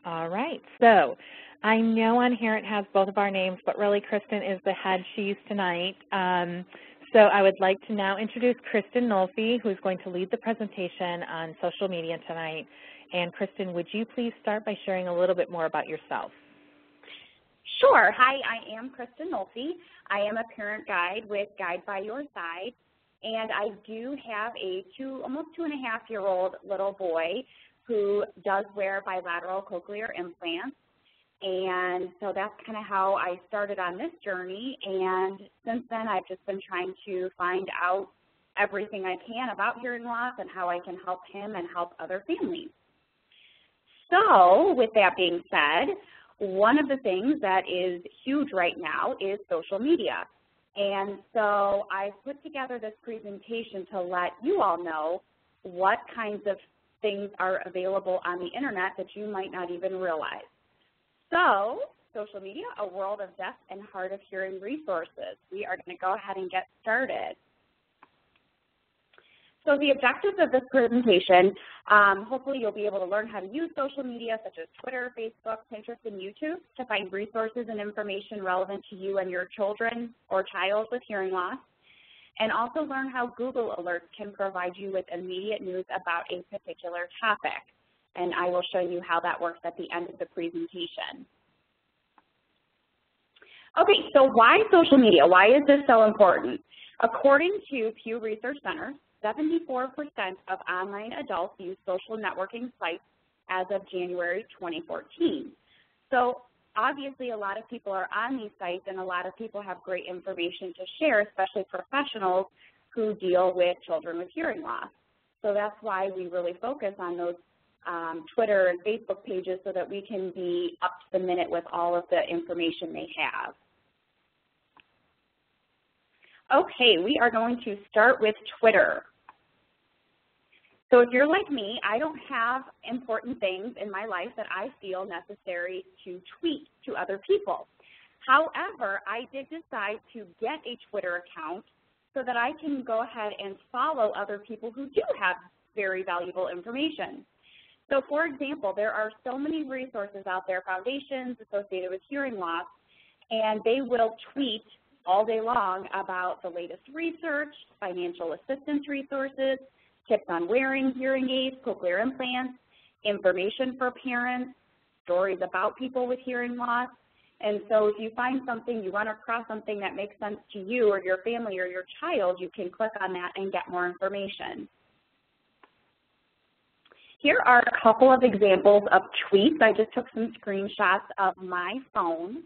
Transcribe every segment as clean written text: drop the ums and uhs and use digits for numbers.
All right. So I know on here it has both of our names, but really Kristen is the head she's tonight. So I would like to now introduce Kristen Nolfi, who's going to lead the presentation on social media tonight. And Kristen, would you please start by sharing a little bit more about yourself? Sure. Hi, I am Kristen Nolfi. I am a parent guide with Guide by Your Side, and I do have a almost 2.5-year-old little boy who does wear bilateral cochlear implants. And so that's kind of how I started on this journey. And since then, I've just been trying to find out everything I can about hearing loss and how I can help him and help other families. So with that being said, one of the things that is huge right now is social media. And so I put together this presentation to let you all know what kinds of things are available on the internet that you might not even realize. So, social media, a world of deaf and hard of hearing resources. We are going to go ahead and get started. So the objectives of this presentation, hopefully you'll be able to learn how to use social media such as Twitter, Facebook, Pinterest, and YouTube to find resources and information relevant to you and your children or child with hearing loss, and also learn how Google Alerts can provide you with immediate news about a particular topic. And I will show you how that works at the end of the presentation. Okay, so why social media? Why is this so important? According to Pew Research Center, 74% of online adults use social networking sites as of January 2014. So obviously a lot of people are on these sites and a lot of people have great information to share, especially professionals who deal with children with hearing loss. So that's why we really focus on those Twitter and Facebook pages so that we can be up to the minute with all of the information they have. Okay, we are going to start with Twitter. So if you're like me, I don't have important things in my life that I feel necessary to tweet to other people. However, I did decide to get a Twitter account so that I can go ahead and follow other people who do have very valuable information. So for example, there are so many resources out there, foundations associated with hearing loss, and they will tweet all day long about the latest research, financial assistance resources, tips on wearing hearing aids, cochlear implants, information for parents, stories about people with hearing loss. And so if you find something, you run across something that makes sense to you or your family or your child, you can click on that and get more information. Here are a couple of examples of tweets. I just took some screenshots of my phone.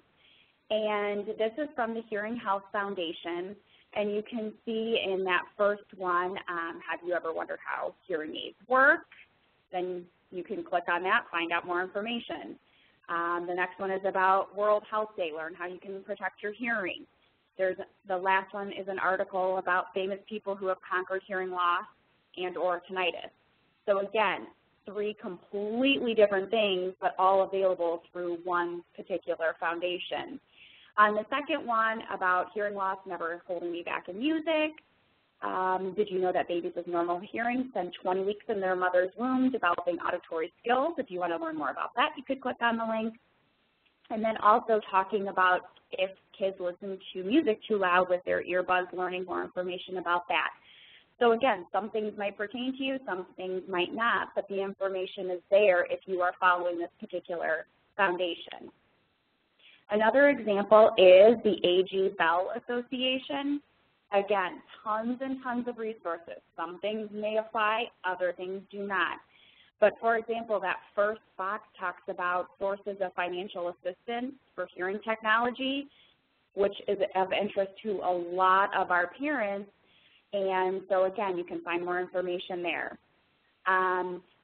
And this is from the Hearing Health Foundation. And you can see in that first one, have you ever wondered how hearing aids work? Then you can click on that, find out more information. The next one is about World Health Day, learn how you can protect your hearing. The last one is an article about famous people who have conquered hearing loss and or tinnitus. So again, 3 completely different things, but all available through one particular foundation. On the second one about hearing loss never holding me back in music, did you know that babies with normal hearing spend 20 weeks in their mother's womb developing auditory skills? If you want to learn more about that, you could click on the link. And then also talking about if kids listen to music too loud with their earbuds, learning more information about that. So again, some things might pertain to you, some things might not, but the information is there if you are following this particular foundation. Another example is the A.G. Bell Association. Again, tons and tons of resources. Some things may apply, other things do not. But for example, that first box talks about sources of financial assistance for hearing technology, which is of interest to a lot of our parents. And so again, you can find more information there.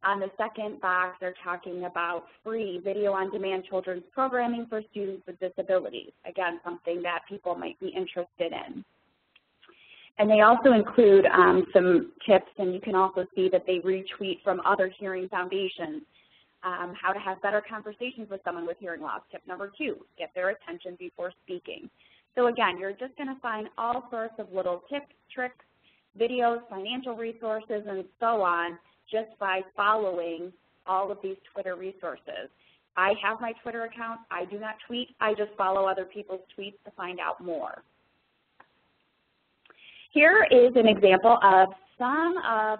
On the second box, they're talking about free video-on-demand children's programming for students with disabilities. Again, something that people might be interested in. And they also include some tips, and you can also see that they retweet from other hearing foundations, how to have better conversations with someone with hearing loss. Tip number 2, get their attention before speaking. So again, you're just going to find all sorts of little tips, tricks, videos, financial resources, and so on, just by following all of these Twitter resources. I have my Twitter account. I do not tweet. I just follow other people's tweets to find out more. Here is an example of some of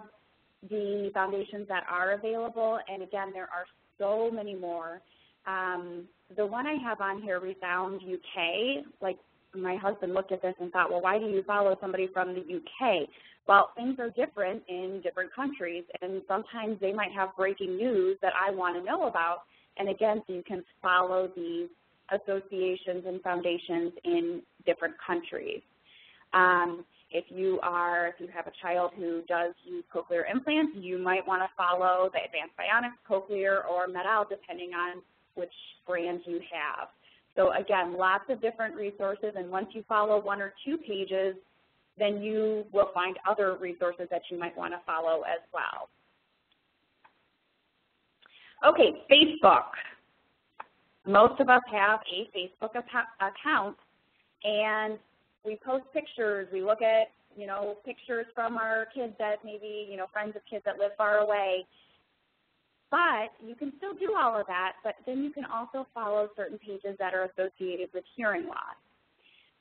the foundations that are available, and again, there are so many more. The one I have on here, Resound UK, like my husband looked at this and thought, well, why do you follow somebody from the UK? Well, things are different in different countries, and sometimes they might have breaking news that I want to know about, and again, so you can follow these associations and foundations in different countries. If you have a child who does use cochlear implants, you might want to follow the Advanced Bionics, Cochlear, or Med-El, depending on which brand you have. So again, lots of different resources, and once you follow one or two pages, then you will find other resources that you might want to follow as well. Okay, Facebook. Most of us have a Facebook account, and we post pictures. We look at, pictures from our kids that maybe, friends of kids that live far away. But you can still do all of that, but then you can also follow certain pages that are associated with hearing loss.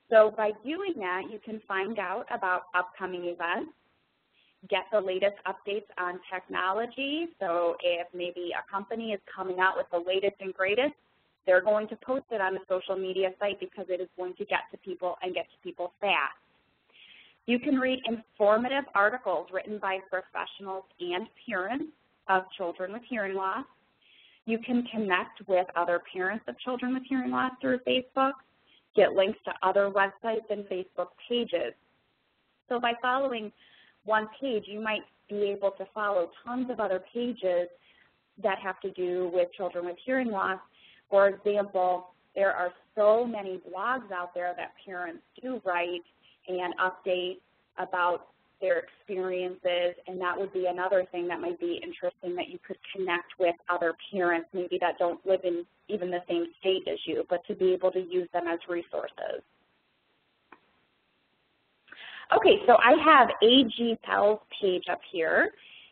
So by doing that, you can find out about upcoming events, get the latest updates on technology. So if maybe a company is coming out with the latest and greatest, they're going to post it on a social media site because it is going to get to people and get to people fast. You can read informative articles written by professionals and parents of children with hearing loss. You can connect with other parents of children with hearing loss through Facebook, get links to other websites and Facebook pages. So by following one page, you might be able to follow tons of other pages that have to do with children with hearing loss. For example, there are so many blogs out there that parents do write and update about their experiences, and that would be another thing that might be interesting, that you could connect with other parents maybe that don't live in even the same state as you, but to be able to use them as resources. Okay, so I have AG Pell's page up here,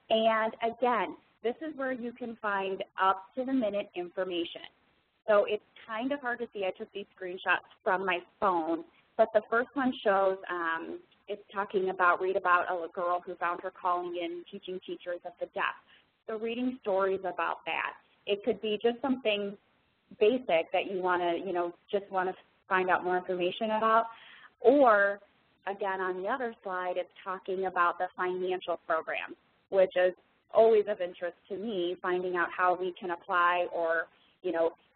and again, this is where you can find up-to-the-minute information. So it's kind of hard to see. I took these screenshots from my phone, but the first one shows it's talking about, read about a girl who found her calling in teaching teachers of the deaf. So reading stories about that. It could be just something basic that you want to, just want to find out more information about. Or, again, on the other slide, it's talking about the financial program, which is always of interest to me, finding out how we can apply or,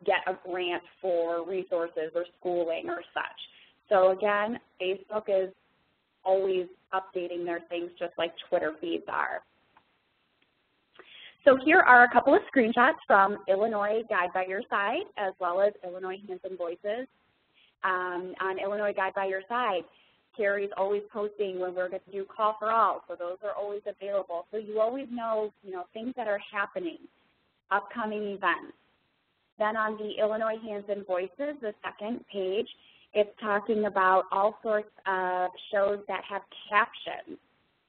get a grant for resources or schooling or such. So, again, Facebook is always updating their things just like Twitter feeds are. So here are a couple of screenshots from Illinois Guide by Your Side as well as Illinois Hands and Voices. On Illinois Guide by Your Side, Carrie's always posting when we're going to do Call for All, so those are always available. So you always know, things that are happening, upcoming events. Then on the Illinois Hands and Voices, the second page, it's talking about all sorts of shows that have captions.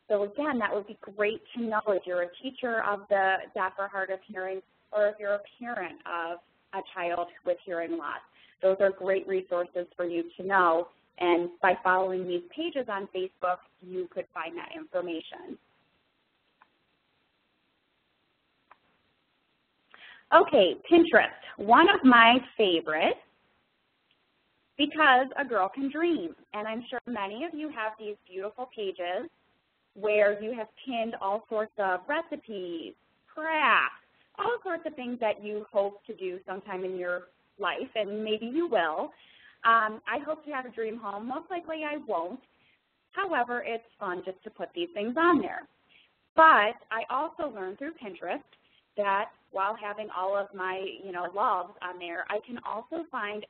So again, that would be great to know if you're a teacher of the deaf or hard of hearing, or if you're a parent of a child with hearing loss. Those are great resources for you to know, and by following these pages on Facebook, you could find that information. Okay, Pinterest, one of my favorites, because a girl can dream. And I'm sure many of you have these beautiful pages where you have pinned all sorts of recipes, crafts, all sorts of things that you hope to do sometime in your life, and maybe you will. I hope to have a dream home. Most likely I won't. However, it's fun just to put these things on there. But I also learned through Pinterest that while having all of my, loves on there, I can also find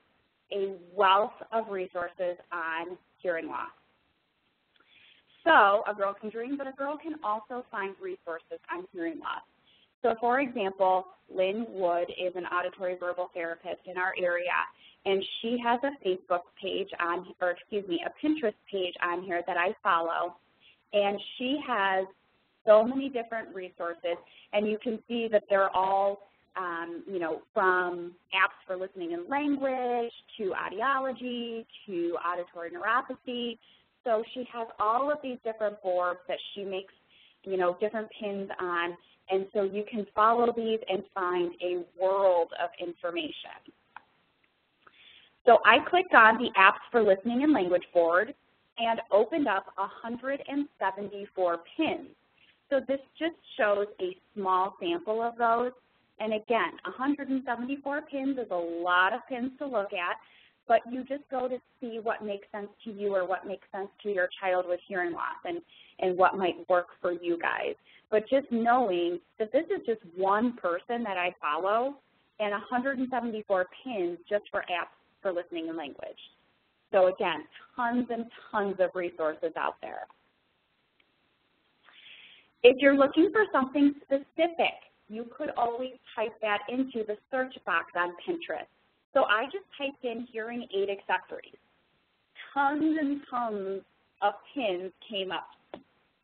a wealth of resources on hearing loss. So a girl can dream, but a girl can also find resources on hearing loss. So for example, Lynn Wood is an auditory verbal therapist in our area, and she has a Facebook page on, a Pinterest page on here that I follow, and she has so many different resources, and you can see that they're all you know, from apps for listening and language to audiology to auditory neuropathy. So she has all of these different boards that she makes, you know, different pins on, and so you can follow these and find a world of information. So I clicked on the Apps for Listening and Language board and opened up 174 pins. So this just shows a small sample of those. And again, 174 pins is a lot of pins to look at, but you just go to see what makes sense to you or what makes sense to your child with hearing loss and what might work for you guys. But just knowing that this is just one person that I follow and 174 pins just for apps for listening and language. So again, tons and tons of resources out there. If you're looking for something specific, you could always type that into the search box on Pinterest. So I just typed in hearing aid accessories. Tons and tons of pins came up,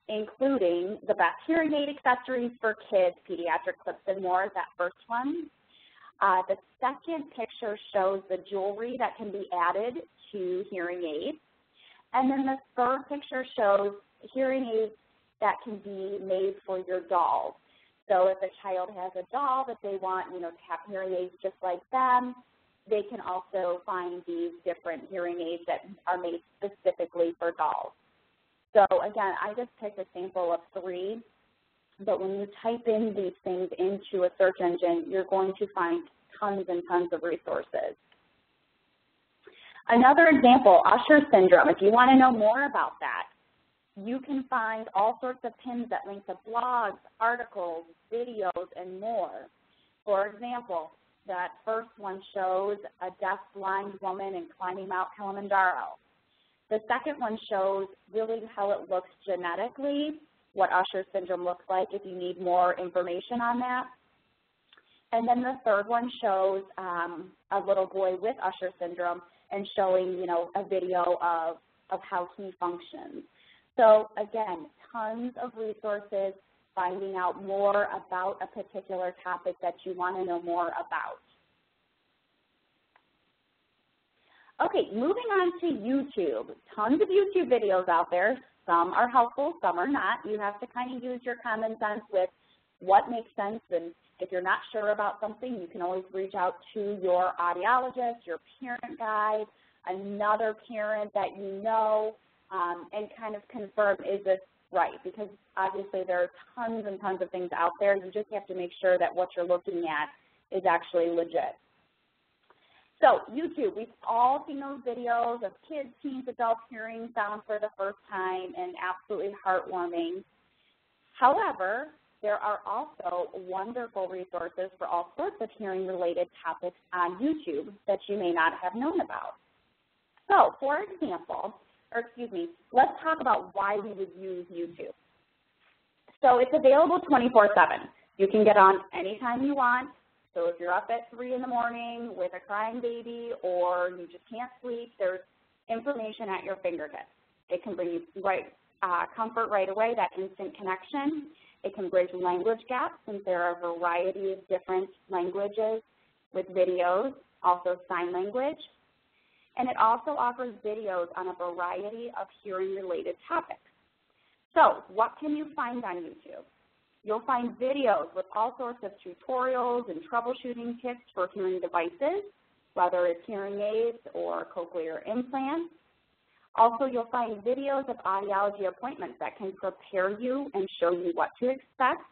including the best hearing aid accessories for kids, pediatric clips and more, that first one. The second picture shows the jewelry that can be added to hearing aids. And then the third picture shows hearing aids that can be made for your dolls. So if a child has a doll that they want, you know, to have hearing aids just like them, they can also find these different hearing aids that are made specifically for dolls. So again, I just picked a sample of 3, but when you type in these things into a search engine, you're going to find tons and tons of resources. Another example, Usher syndrome. If you want to know more about that, you can find all sorts of pins that link to blogs, articles, videos, and more. For example, that first one shows a deaf-blind woman in climbing Mount Kilimanjaro. The second one shows really how it looks genetically, what Usher syndrome looks like if you need more information on that. And then the third one shows a little boy with Usher syndrome and showing, you know, a video of how he functions. So again, tons of resources, finding out more about a particular topic that you want to know more about. Okay, moving on to YouTube. Tons of YouTube videos out there. Some are helpful, some are not. You have to kind of use your common sense with what makes sense, and if you're not sure about something, you can always reach out to your audiologist, your parent guide, another parent that you know, and kind of confirm, is this right? Because obviously there are tons and tons of things out there. You just have to make sure that what you're looking at is actually legit. So YouTube, we've all seen those videos of kids, teens, adults hearing sound for the first time, and absolutely heartwarming. However, there are also wonderful resources for all sorts of hearing-related topics on YouTube that you may not have known about. So, for example, let's talk about why we would use YouTube. So it's available 24/7. You can get on anytime you want. So if you're up at 3 in the morning with a crying baby or you just can't sleep, there's information at your fingertips. It can bring you comfort right away, that instant connection. It can bridge language gaps since there are a variety of different languages with videos, also sign language. And it also offers videos on a variety of hearing-related topics. So what can you find on YouTube? You'll find videos with all sorts of tutorials and troubleshooting tips for hearing devices, whether it's hearing aids or cochlear implants. Also, you'll find videos of audiology appointments that can prepare you and show you what to expect.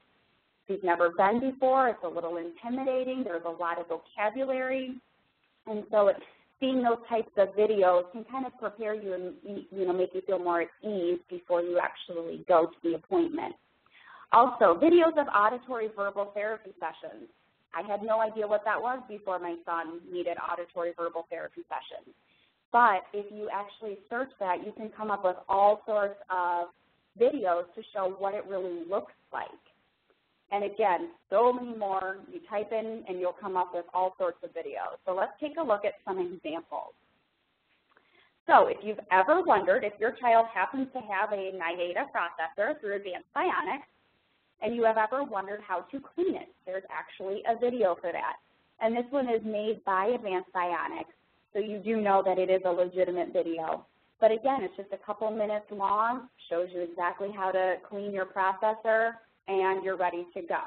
If you've never been before, it's a little intimidating. There's a lot of vocabulary. And so seeing those types of videos can kind of prepare you and make you feel more at ease before you actually go to the appointment. Also, videos of auditory verbal therapy sessions. I had no idea what that was before my son needed auditory verbal therapy sessions. But if you actually search that, you can come up with all sorts of videos to show what it really looks like. And again, so many more. You type in and you'll come up with all sorts of videos. So let's take a look at some examples. So if you've ever wondered if your child happens to have a NIADA processor through Advanced Bionics, and you have ever wondered how to clean it, there's actually a video for that. And this one is made by Advanced Bionics, so you do know that it is a legitimate video. But again, it's just a couple minutes long, shows you exactly how to clean your processor, and you're ready to go.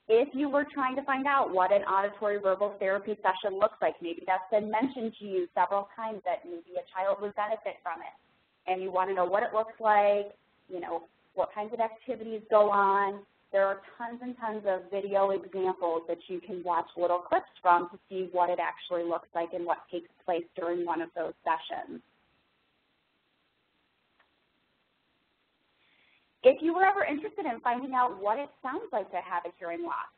If you were trying to find out what an auditory verbal therapy session looks like, maybe that's been mentioned to you several times that maybe a child would benefit from it, and you want to know what it looks like, you know, what kinds of activities go on, there are tons and tons of video examples that you can watch little clips from to see what it actually looks like and what takes place during one of those sessions. If you were ever interested in finding out what it sounds like to have a hearing loss,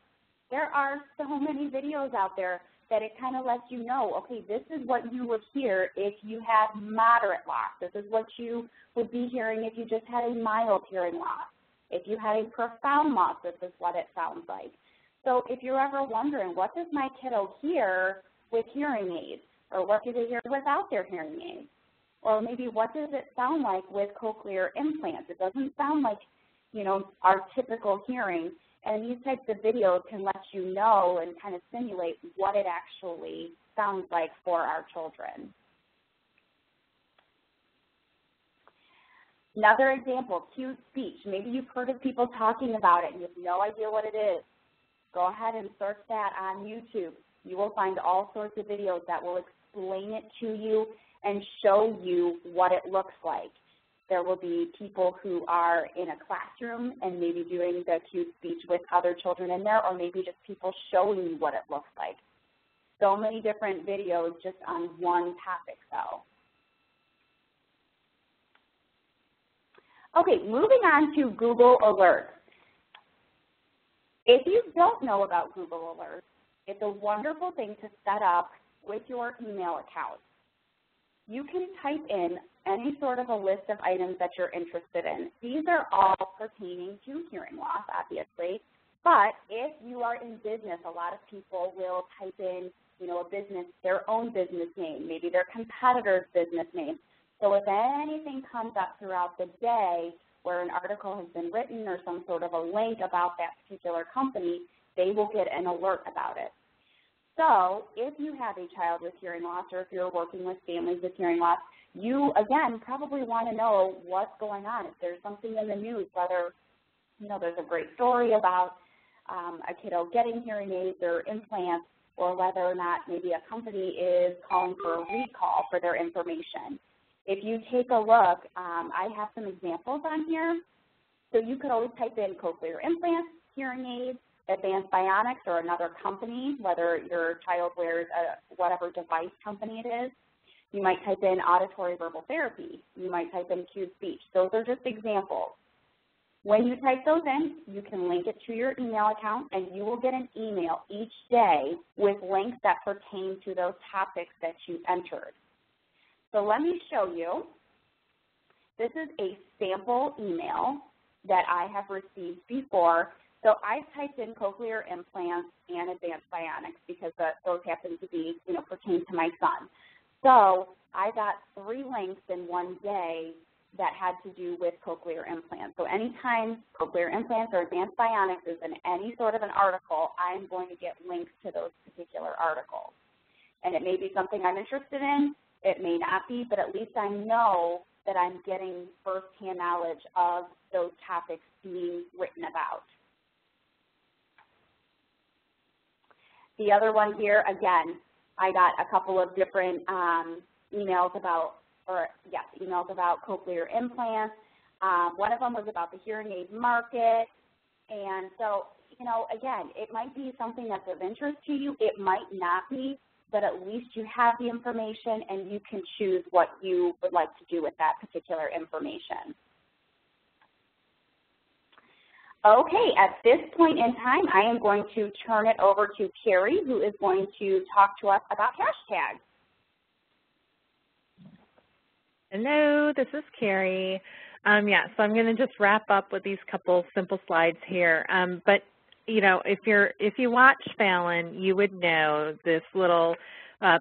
there are so many videos out there that it kind of lets you know, okay, this is what you would hear if you had moderate loss. This is what you would be hearing if you just had a mild hearing loss. If you had a profound loss, this is what it sounds like. So if you're ever wondering, what does my kiddo hear with hearing aids? Or what do they hear without their hearing aids? Or maybe what does it sound like with cochlear implants? It doesn't sound like, you know, our typical hearing. And these types of videos can let you know and kind of simulate what it actually sounds like for our children. Another example, cue speech. Maybe you've heard of people talking about it and you have no idea what it is. Go ahead and search that on YouTube. You will find all sorts of videos that will explain it to you and show you what it looks like. There will be people who are in a classroom and maybe doing the cue speech with other children in there, or maybe just people showing you what it looks like. So many different videos just on one topic though. Okay, moving on to Google Alerts. If you don't know about Google Alerts, it's a wonderful thing to set up with your email account. You can type in any sort of a list of items that you're interested in. These are all pertaining to hearing loss, obviously, but if you are in business, a lot of people will type in, you know, a business, their own business name, maybe their competitor's business name. So if anything comes up throughout the day where an article has been written or some sort of a link about that particular company, they will get an alert about it. So if you have a child with hearing loss or if you're working with families with hearing loss, you, again, probably want to know what's going on. If there's something in the news, whether, you know, there's a great story about a kiddo getting hearing aids or implants, or whether or not maybe a company is calling for a recall for their information. If you take a look, I have some examples on here. So you could always type in cochlear implants, hearing aids, Advanced Bionics, or another company, whether your child wears whatever device company it is. You might type in auditory verbal therapy. You might type in cue speech. Those are just examples. When you type those in, you can link it to your email account, and you will get an email each day with links that pertain to those topics that you entered. So let me show you. This is a sample email that I have received before. So I typed in cochlear implants and Advanced Bionics because those happen to be, you know, pertain to my son. So I got 3 links in one day that had to do with cochlear implants. So anytime cochlear implants or Advanced Bionics is in any sort of an article, I'm going to get links to those particular articles. And it may be something I'm interested in. It may not be, but at least I know that I'm getting firsthand knowledge of those topics being written about. The other one here, again, I got a couple of different emails about cochlear implants. One of them was about the hearing aid market. And so, you know, again, it might be something that's of interest to you. It might not be, but at least you have the information and you can choose what you would like to do with that particular information. Okay, at this point in time, I am going to turn it over to Carrie, who is going to talk to us about hashtags. Hello, this is Carrie. So I'm going to just wrap up with these couple simple slides here. But you know, if you watch Fallon, you would know this little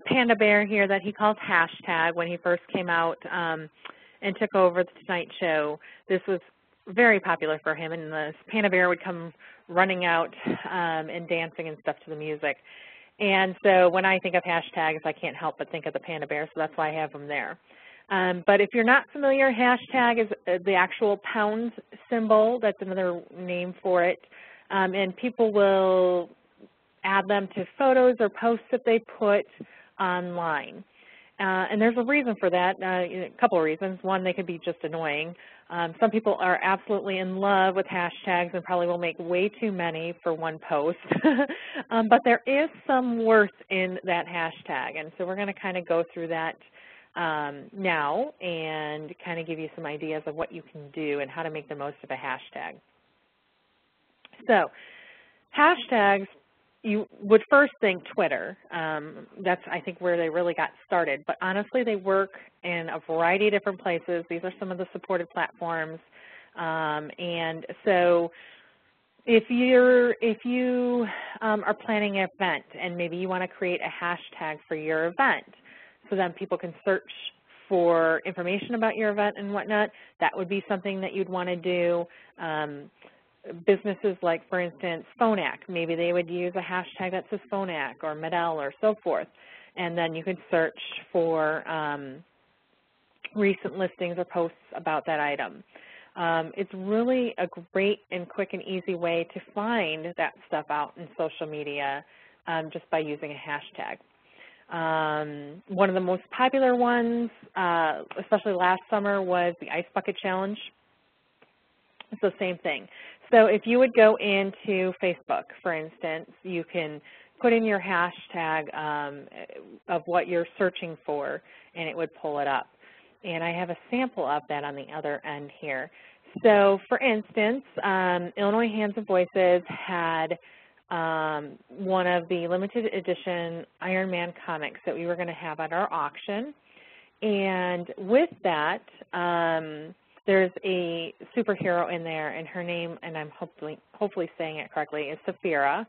panda bear here that he calls hashtag when he first came out and took over the Tonight Show. This was very popular for him, and the Panda Bear would come running out and dancing and stuff to the music. And so when I think of hashtags, I can't help but think of the Panda Bear, so that's why I have them there. But if you're not familiar, hashtag is the actual pound symbol. That's another name for it. And people will add them to photos or posts that they put online. And there's a reason for that, a couple of reasons. One, they could be just annoying. Some people are absolutely in love with hashtags and probably will make way too many for one post. But there is some worth in that hashtag, and so we're going to kind of go through that now and kind of give you some ideas of what you can do and how to make the most of a hashtag. So hashtags, you would first think Twitter. That's, I think, where they really got started. But honestly, they work in a variety of different places. These are some of the supported platforms. And so if you are planning an event and maybe you want to create a hashtag for your event so then people can search for information about your event and whatnot, that would be something that you'd want to do. Businesses like, for instance, Phonak, maybe they would use a hashtag that says Phonak or Medell or so forth, and then you could search for recent listings or posts about that item. It's really a great and quick and easy way to find that stuff out in social media just by using a hashtag. One of the most popular ones, especially last summer, was the Ice Bucket Challenge. It's the same thing. So if you would go into Facebook, for instance, you can put in your hashtag of what you're searching for, and it would pull it up. And I have a sample of that on the other end here. So for instance, Illinois Hands and Voices had one of the limited edition Iron Man comics that we were going to have at our auction. And with that, there's a superhero in there, and her name, and I'm hopefully saying it correctly, is Saphira.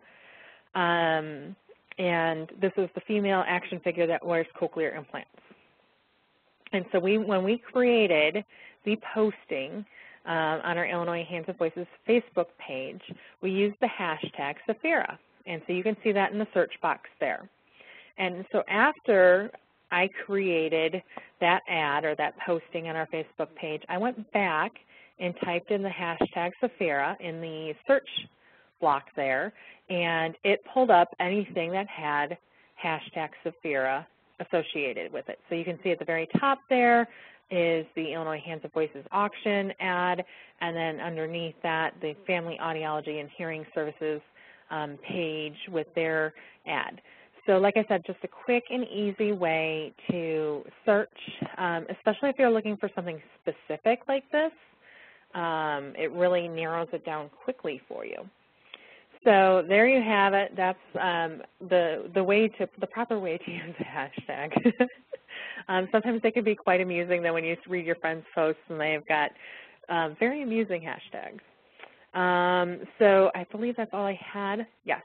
And this is the female action figure that wears cochlear implants. And so when we created the posting on our Illinois Hands and Voices Facebook page, we used the hashtag Saphira. And so you can see that in the search box there. And so after I created that ad or that posting on our Facebook page, I went back and typed in the hashtag Saphira in the search block there, and it pulled up anything that had hashtag Saphira associated with it. So you can see at the very top there is the Illinois Hands and Voices auction ad, and then underneath that the Family Audiology and Hearing Services page with their ad. So like I said, just a quick and easy way to search, especially if you're looking for something specific like this. It really narrows it down quickly for you. So there you have it. That's the proper way to use a hashtag. Sometimes they can be quite amusing though when you read your friends' posts and they've got very amusing hashtags. So I believe that's all I had. Yes.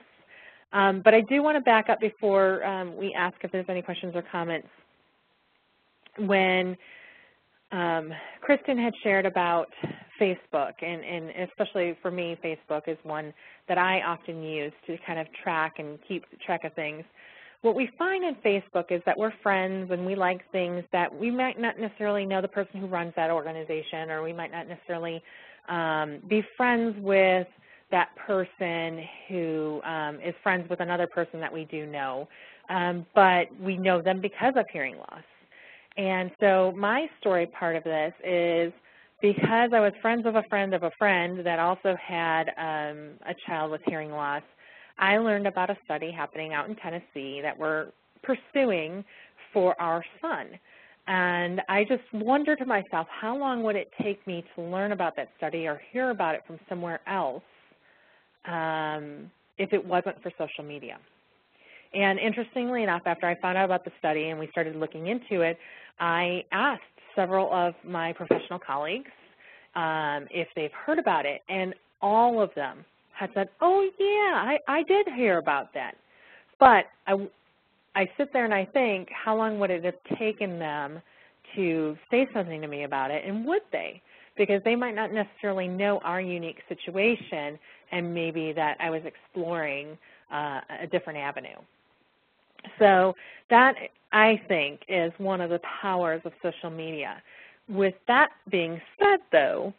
But I do want to back up before we ask if there's any questions or comments. When Kristen had shared about Facebook, and especially for me, Facebook is one that I often use to kind of track and keep track of things. What we find in Facebook is that we're friends and we like things that we might not necessarily know the person who runs that organization, or we might not necessarily be friends with that person who is friends with another person that we do know, but we know them because of hearing loss. And so my story part of this is because I was friends of a friend of a friend that also had a child with hearing loss, I learned about a study happening out in Tennessee that we're pursuing for our son. And I just wondered to myself, how long would it take me to learn about that study or hear about it from somewhere else if it wasn't for social media? And interestingly enough, after I found out about the study and we started looking into it, I asked several of my professional colleagues if they've heard about it, and all of them had said, oh yeah, I did hear about that. But I sit there and I think, how long would it have taken them to say something to me about it, and would they? because they might not necessarily know our unique situation and maybe that I was exploring a different avenue. So that, I think, is one of the powers of social media. With that being said, though,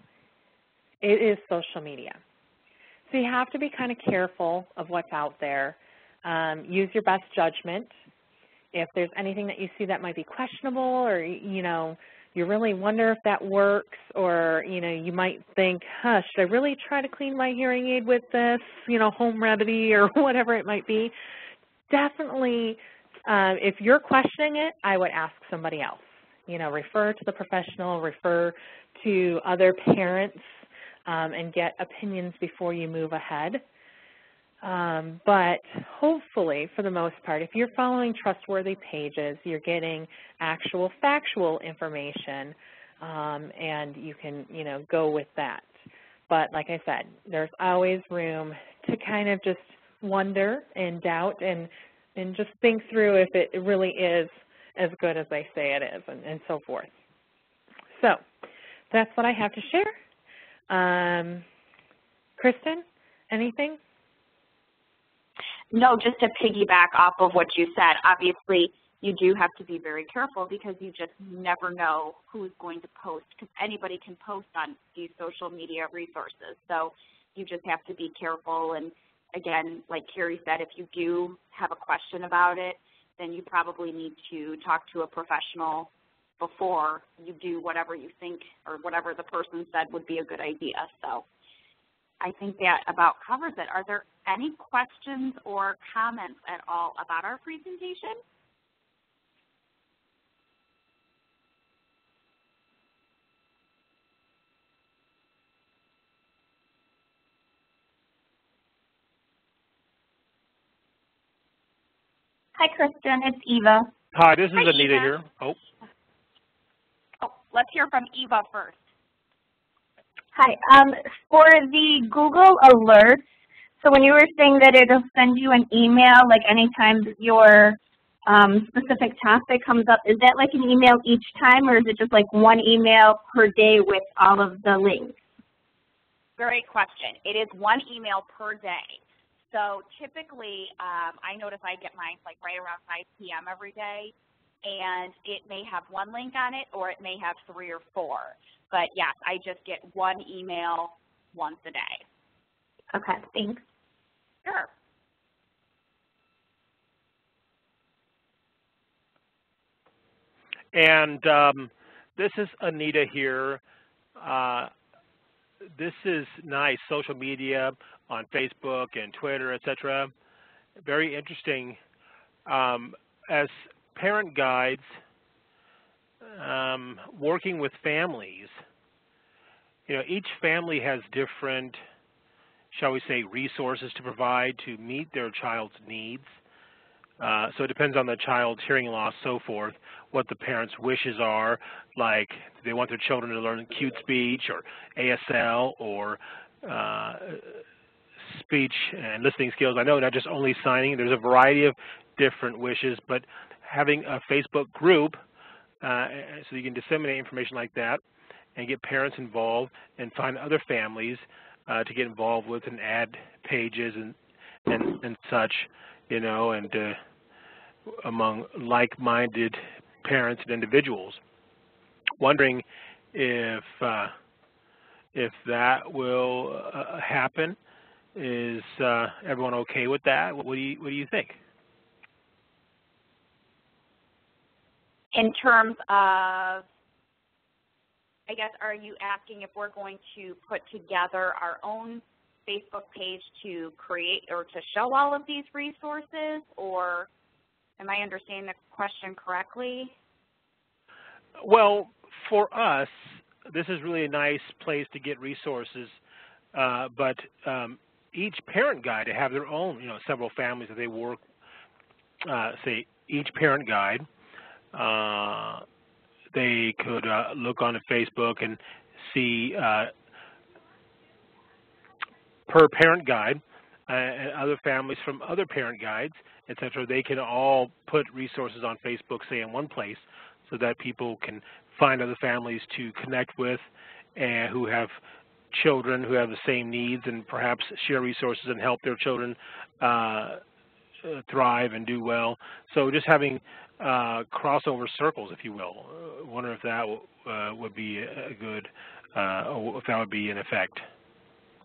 it is social media. So you have to be kind of careful of what's out there. Use your best judgment. If there's anything that you see that might be questionable, or, you know, you really wonder if that works, or, you know, you might think, huh, should I really try to clean my hearing aid with this, you know, home remedy or whatever it might be, definitely, if you're questioning it, I would ask somebody else. You know, refer to the professional, refer to other parents, and get opinions before you move ahead. But hopefully, for the most part, if you're following trustworthy pages, you're getting actual factual information, and you can, you know, go with that. But like I said, there's always room to kind of just wonder and doubt and just think through if it really is as good as they say it is, and so forth. So that's what I have to share. Kristen, anything? No, just to piggyback off of what you said, obviously you do have to be very careful because you just never know who's going to post, because anybody can post on these social media resources. So you just have to be careful. And again, like Carrie said, if you do have a question about it, then you probably need to talk to a professional before you do whatever you think or whatever the person said would be a good idea. So I think that about covers it. Are there any questions or comments at all about our presentation? Hi, Kristen. It's Eva. Hi, this is Hi, Anita Eva. here. Oh, let's hear from Eva first. Hi. For the Google Alerts, so when you were saying that it'll send you an email, like anytime your specific topic comes up, is that like an email each time, or is it just like one email per day with all of the links? Great question. It is one email per day. So typically, I notice I get mine like right around 5 p.m. every day, and it may have one link on it or it may have 3 or 4. But yes, I just get one email once a day. Okay, thanks. Sure. And this is Anita here. This is nice, social media on Facebook and Twitter, etc. Very interesting. As parent guides, working with families, you know, each family has different, shall we say, resources to provide to meet their child's needs. So it depends on the child's hearing loss, so forth, what the parents' wishes are, like do they want their children to learn cute speech or ASL or speech and listening skills. I know not just only signing, there's a variety of different wishes, but having a Facebook group so you can disseminate information like that and get parents involved and find other families to get involved with and add pages and such, you know, and among like-minded parents and individuals. Wondering if that will happen. Is everyone okay with that? What do you think? In terms of, I guess, are you asking if we're going to put together our own Facebook page to create or to show all of these resources, or am I understanding the question correctly? Well, for us, this is really a nice place to get resources, but each parent guide to have their own, you know, several families that they work, say, each parent guide, they could look on Facebook and see per parent guide and other families from other parent guides, etc. They can all put resources on Facebook, say, in one place so that people can find other families to connect with and who have children who have the same needs and perhaps share resources and help their children thrive and do well. So just having crossover circles, if you will. I wonder if that would be a good, or if that would be in effect.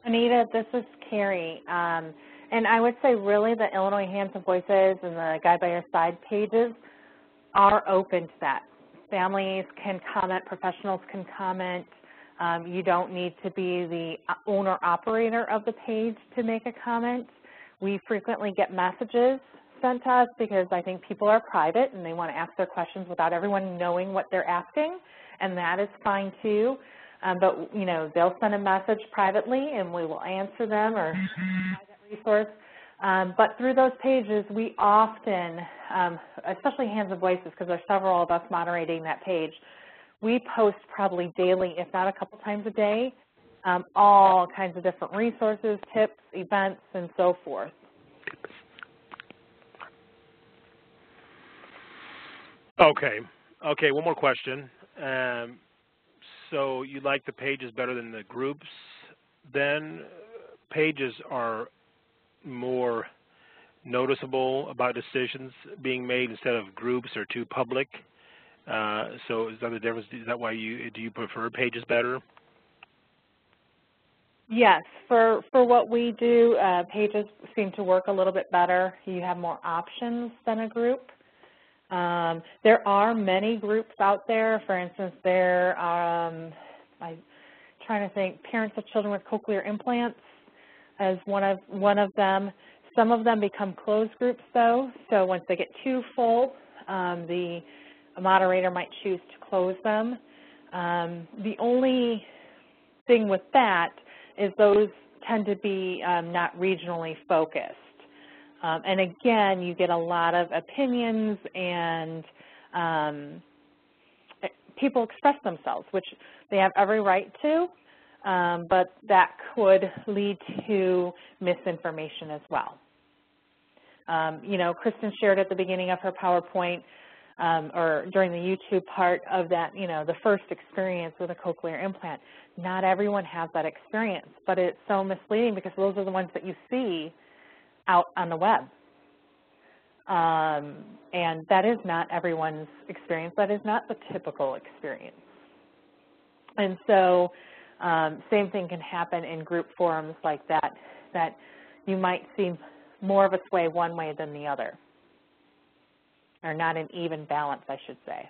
Anita, this is Carrie. And I would say really the Illinois Hands and Voices and the Guide by Your Side pages are open to that. Families can comment, professionals can comment. You don't need to be the owner-operator of the page to make a comment. We frequently get messages sent to us because I think people are private and they want to ask their questions without everyone knowing what they're asking, and that is fine too. But, you know, they'll send a message privately and we will answer them or provide that resource. But through those pages, we often, especially Hands and Voices, because there's several of us moderating that page, we post probably daily, if not a couple times a day, all kinds of different resources, tips, events, and so forth. Okay, one more question. So you like the pages better than the groups then? Pages are more noticeable about decisions being made instead of groups or too public. So is that the difference? Is that why do you prefer pages better? Yes, for what we do, pages seem to work a little bit better. You have more options than a group. There are many groups out there. For instance, there are, I'm trying to think, parents of children with cochlear implants as one of them. Some of them become closed groups though, so once they get too full, the moderator might choose to close them. The only thing with that is those tend to be not regionally focused. And again, you get a lot of opinions and people express themselves, which they have every right to, but that could lead to misinformation as well. You know, Kristen shared at the beginning of her PowerPoint or during the YouTube part of that, you know, the first experience with a cochlear implant. Not everyone has that experience, but it's so misleading because those are the ones that you see out on the web. And that is not everyone's experience. That is not the typical experience. And so same thing can happen in group forums like that, that you might see more of a sway one way than the other, or not an even balance, I should say.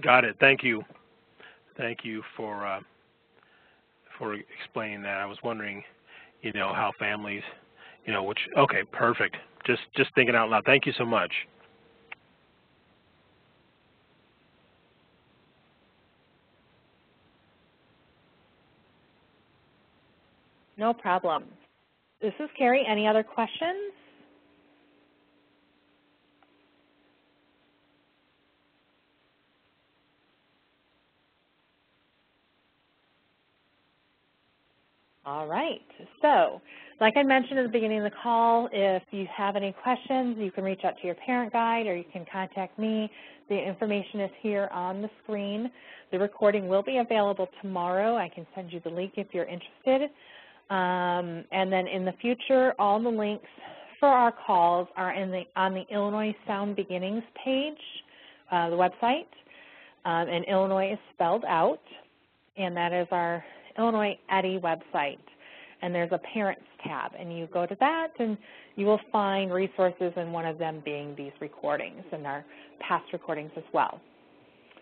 Got it. Thank you. Thank you for explaining that. I was wondering, you know, how families, you know, which, okay, perfect. Just thinking out loud. Thank you so much. No problem. This is Carrie. Any other questions? All right. So, like I mentioned at the beginning of the call, if you have any questions, you can reach out to your parent guide or you can contact me. The information is here on the screen. The recording will be available tomorrow. I can send you the link if you're interested. And then in the future, all the links for our calls are on the Illinois Sound Beginnings page, the website. And Illinois is spelled out, and that is our Illinois EDDI website. And there's a Parents tab, and you go to that, and you will find resources, and one of them being these recordings and our past recordings as well.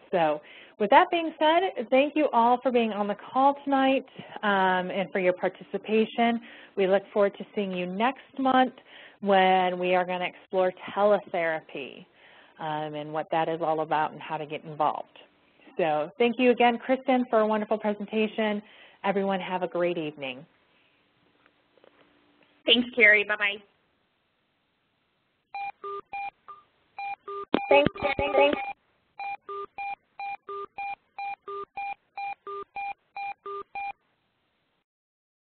So with that being said, thank you all for being on the call tonight and for your participation. We look forward to seeing you next month when we are going to explore teletherapy and what that is all about and how to get involved. So thank you again, Kristen, for a wonderful presentation. Everyone have a great evening. Thanks, Carrie. Bye-bye. Thanks.